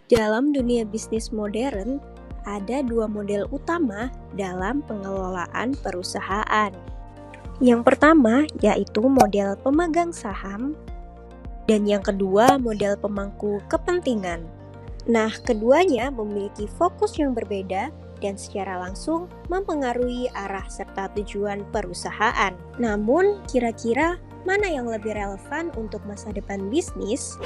Dalam dunia bisnis modern, ada dua model utama dalam pengelolaan perusahaan. Yang pertama yaitu model pemegang saham, dan yang kedua model pemangku kepentingan. Nah, keduanya memiliki fokus yang berbeda dan secara langsung mempengaruhi arah serta tujuan perusahaan. Namun, kira-kira mana yang lebih relevan untuk masa depan bisnis?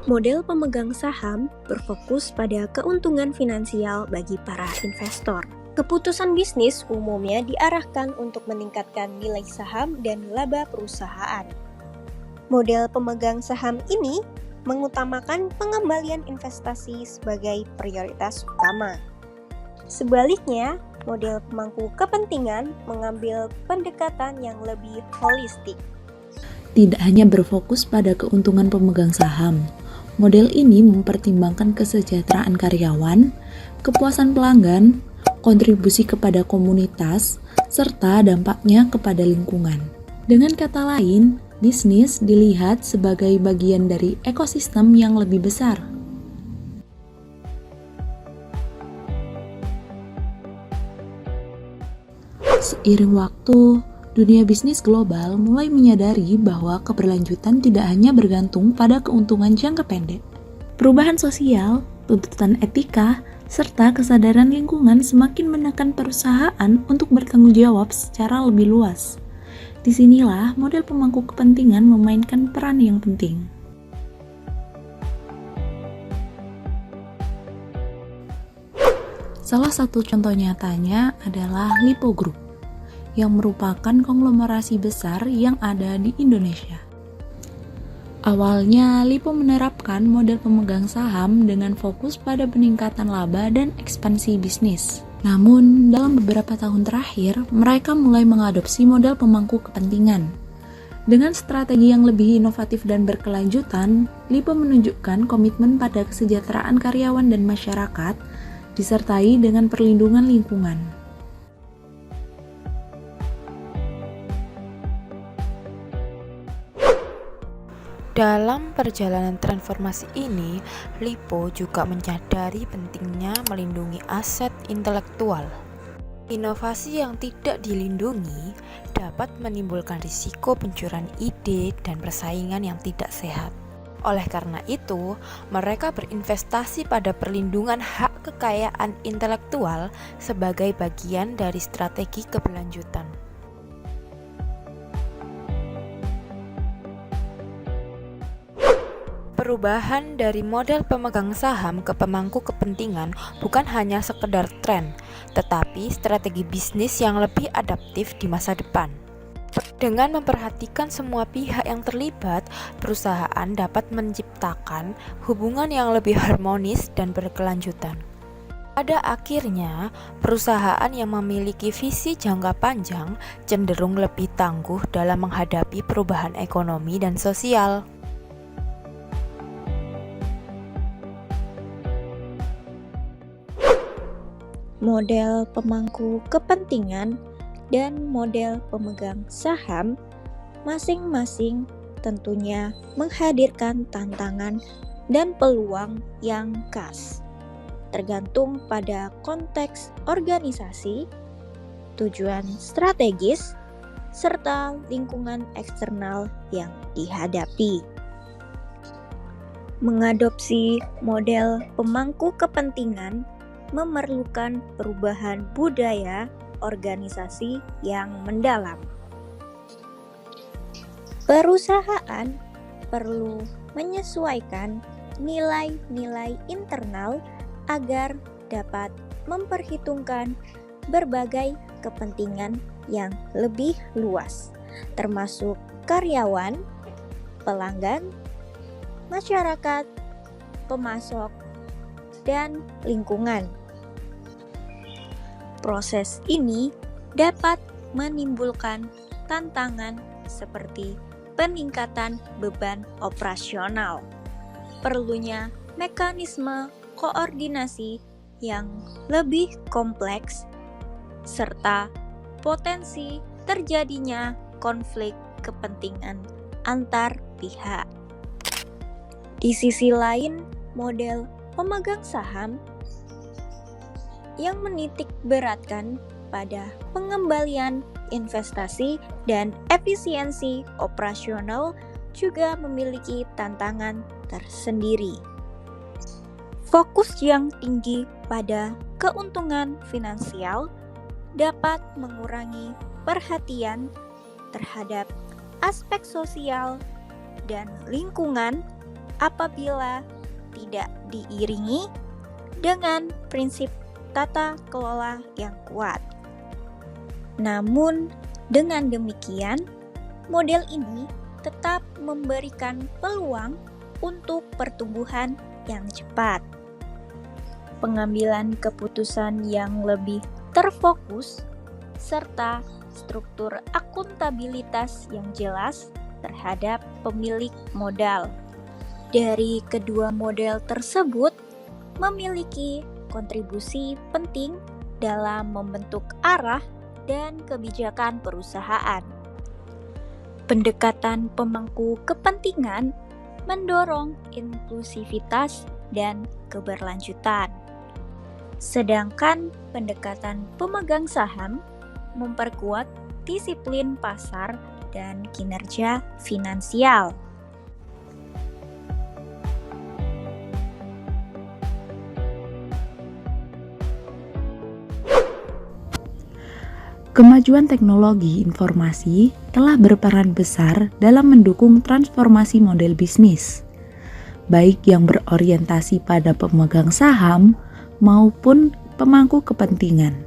Model pemegang saham berfokus pada keuntungan finansial bagi para investor. Keputusan bisnis umumnya diarahkan untuk meningkatkan nilai saham dan laba perusahaan. Model pemegang saham ini mengutamakan pengembalian investasi sebagai prioritas utama. Sebaliknya, model pemangku kepentingan mengambil pendekatan yang lebih holistik. Tidak hanya berfokus pada keuntungan pemegang saham, model ini mempertimbangkan kesejahteraan karyawan, kepuasan pelanggan, kontribusi kepada komunitas, serta dampaknya kepada lingkungan. Dengan kata lain, bisnis dilihat sebagai bagian dari ekosistem yang lebih besar. Seiring waktu, dunia bisnis global mulai menyadari bahwa keberlanjutan tidak hanya bergantung pada keuntungan jangka pendek. Perubahan sosial, tuntutan etika, serta kesadaran lingkungan semakin menekan perusahaan untuk bertanggung jawab secara lebih luas. Disinilah model pemangku kepentingan memainkan peran yang penting. Salah satu contoh nyatanya adalah Lipo Group, yang merupakan konglomerasi besar yang ada di Indonesia. Awalnya, Lipo menerapkan model pemegang saham dengan fokus pada peningkatan laba dan ekspansi bisnis. Namun, dalam beberapa tahun terakhir, mereka mulai mengadopsi model pemangku kepentingan. Dengan strategi yang lebih inovatif dan berkelanjutan, Lipo menunjukkan komitmen pada kesejahteraan karyawan dan masyarakat, disertai dengan perlindungan lingkungan. Dalam perjalanan transformasi ini, Lipo juga menyadari pentingnya melindungi aset intelektual. Inovasi yang tidak dilindungi dapat menimbulkan risiko pencurian ide dan persaingan yang tidak sehat. Oleh karena itu, mereka berinvestasi pada perlindungan hak kekayaan intelektual sebagai bagian dari strategi keberlanjutan. Perubahan dari model pemegang saham ke pemangku kepentingan bukan hanya sekedar tren, tetapi strategi bisnis yang lebih adaptif di masa depan. Dengan memperhatikan semua pihak yang terlibat, perusahaan dapat menciptakan hubungan yang lebih harmonis dan berkelanjutan. Pada akhirnya, perusahaan yang memiliki visi jangka panjang cenderung lebih tangguh dalam menghadapi perubahan ekonomi dan sosial. Model pemangku kepentingan dan model pemegang saham masing-masing tentunya menghadirkan tantangan dan peluang yang khas, tergantung pada konteks organisasi, tujuan strategis, serta lingkungan eksternal yang dihadapi. Mengadopsi model pemangku kepentingan memerlukan perubahan budaya organisasi yang mendalam. Perusahaan perlu menyesuaikan nilai-nilai internal agar dapat memperhitungkan berbagai kepentingan yang lebih luas, termasuk karyawan, pelanggan, masyarakat, pemasok, dan lingkungan. Proses ini dapat menimbulkan tantangan seperti peningkatan beban operasional, perlunya mekanisme koordinasi yang lebih kompleks, serta potensi terjadinya konflik kepentingan antar pihak. Di sisi lain, model pemegang saham yang menitik beratkan pada pengembalian investasi dan efisiensi operasional juga memiliki tantangan tersendiri. Fokus yang tinggi pada keuntungan finansial dapat mengurangi perhatian terhadap aspek sosial dan lingkungan apabila tidak diiringi dengan prinsip tata kelola yang kuat. Namun, dengan demikian, model ini tetap memberikan peluang untuk pertumbuhan yang cepat, pengambilan keputusan yang lebih terfokus, serta struktur akuntabilitas yang jelas terhadap pemilik modal. Dari kedua model tersebut memiliki kontribusi penting dalam membentuk arah dan kebijakan perusahaan. Pendekatan pemangku kepentingan mendorong inklusivitas dan keberlanjutan. Sedangkan pendekatan pemegang saham memperkuat disiplin pasar dan kinerja finansial. Kemajuan teknologi informasi telah berperan besar dalam mendukung transformasi model bisnis, baik yang berorientasi pada pemegang saham maupun pemangku kepentingan.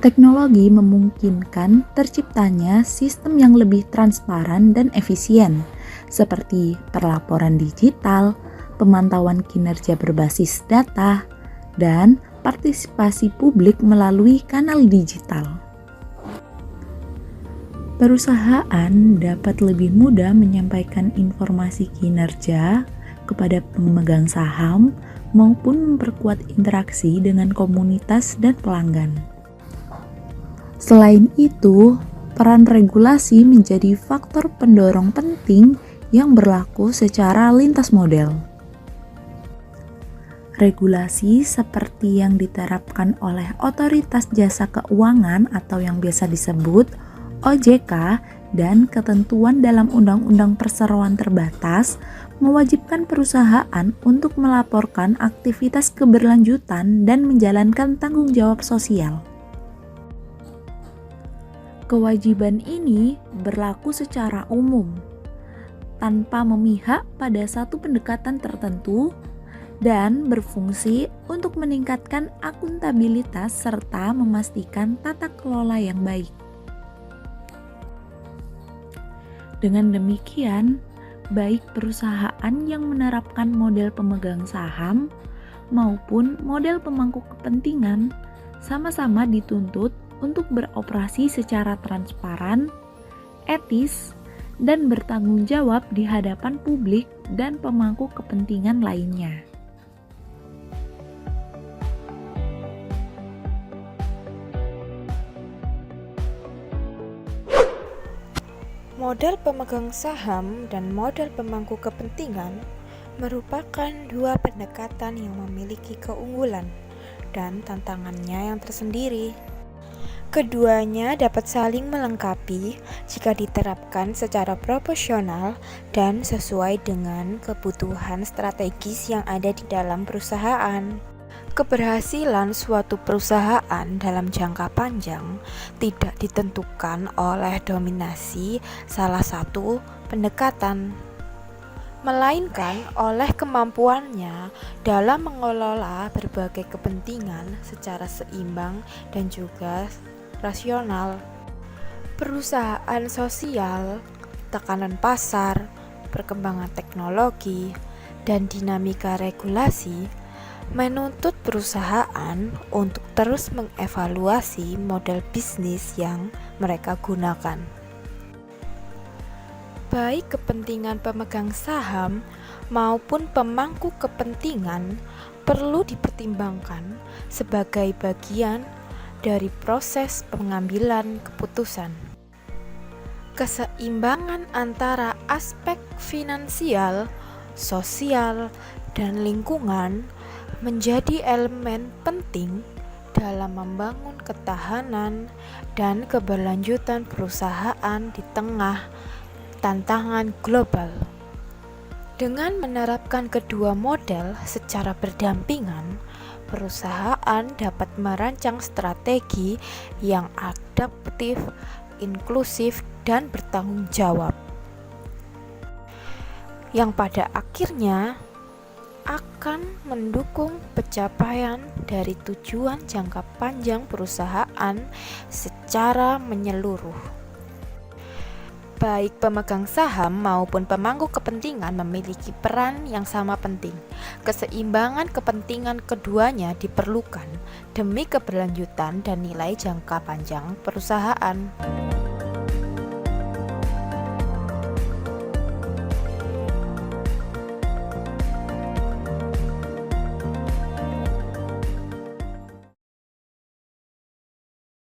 Teknologi memungkinkan terciptanya sistem yang lebih transparan dan efisien, seperti perlaporan digital, pemantauan kinerja berbasis data, dan partisipasi publik melalui kanal digital. Perusahaan dapat lebih mudah menyampaikan informasi kinerja kepada pemegang saham maupun memperkuat interaksi dengan komunitas dan pelanggan. Selain itu, peran regulasi menjadi faktor pendorong penting yang berlaku secara lintas model. Regulasi seperti yang diterapkan oleh Otoritas Jasa Keuangan atau yang biasa disebut OJK dan ketentuan dalam Undang-Undang Perseroan Terbatas mewajibkan perusahaan untuk melaporkan aktivitas keberlanjutan dan menjalankan tanggung jawab sosial. Kewajiban ini berlaku secara umum, tanpa memihak pada satu pendekatan tertentu, dan berfungsi untuk meningkatkan akuntabilitas serta memastikan tata kelola yang baik. Dengan demikian, baik perusahaan yang menerapkan model pemegang saham maupun model pemangku kepentingan sama-sama dituntut untuk beroperasi secara transparan, etis, dan bertanggung jawab di hadapan publik dan pemangku kepentingan lainnya. Model pemegang saham dan model pemangku kepentingan merupakan dua pendekatan yang memiliki keunggulan dan tantangannya yang tersendiri. Keduanya dapat saling melengkapi jika diterapkan secara proporsional dan sesuai dengan kebutuhan strategis yang ada di dalam perusahaan. Keberhasilan suatu perusahaan dalam jangka panjang tidak ditentukan oleh dominasi salah satu pendekatan, melainkan oleh kemampuannya dalam mengelola berbagai kepentingan secara seimbang dan juga rasional. Perusahaan sosial, tekanan pasar, perkembangan teknologi, dan dinamika regulasi menuntut perusahaan untuk terus mengevaluasi model bisnis yang mereka gunakan. Baik kepentingan pemegang saham maupun pemangku kepentingan perlu dipertimbangkan sebagai bagian dari proses pengambilan keputusan. Keseimbangan antara aspek finansial, sosial, dan lingkungan menjadi elemen penting dalam membangun ketahanan dan keberlanjutan perusahaan di tengah tantangan global. Dengan menerapkan kedua model secara berdampingan, perusahaan dapat merancang strategi yang adaptif, inklusif, dan bertanggung jawab, yang pada akhirnya akan mendukung pencapaian dari tujuan jangka panjang perusahaan secara menyeluruh. Baik pemegang saham maupun pemangku kepentingan memiliki peran yang sama penting. Keseimbangan kepentingan keduanya diperlukan demi keberlanjutan dan nilai jangka panjang perusahaan.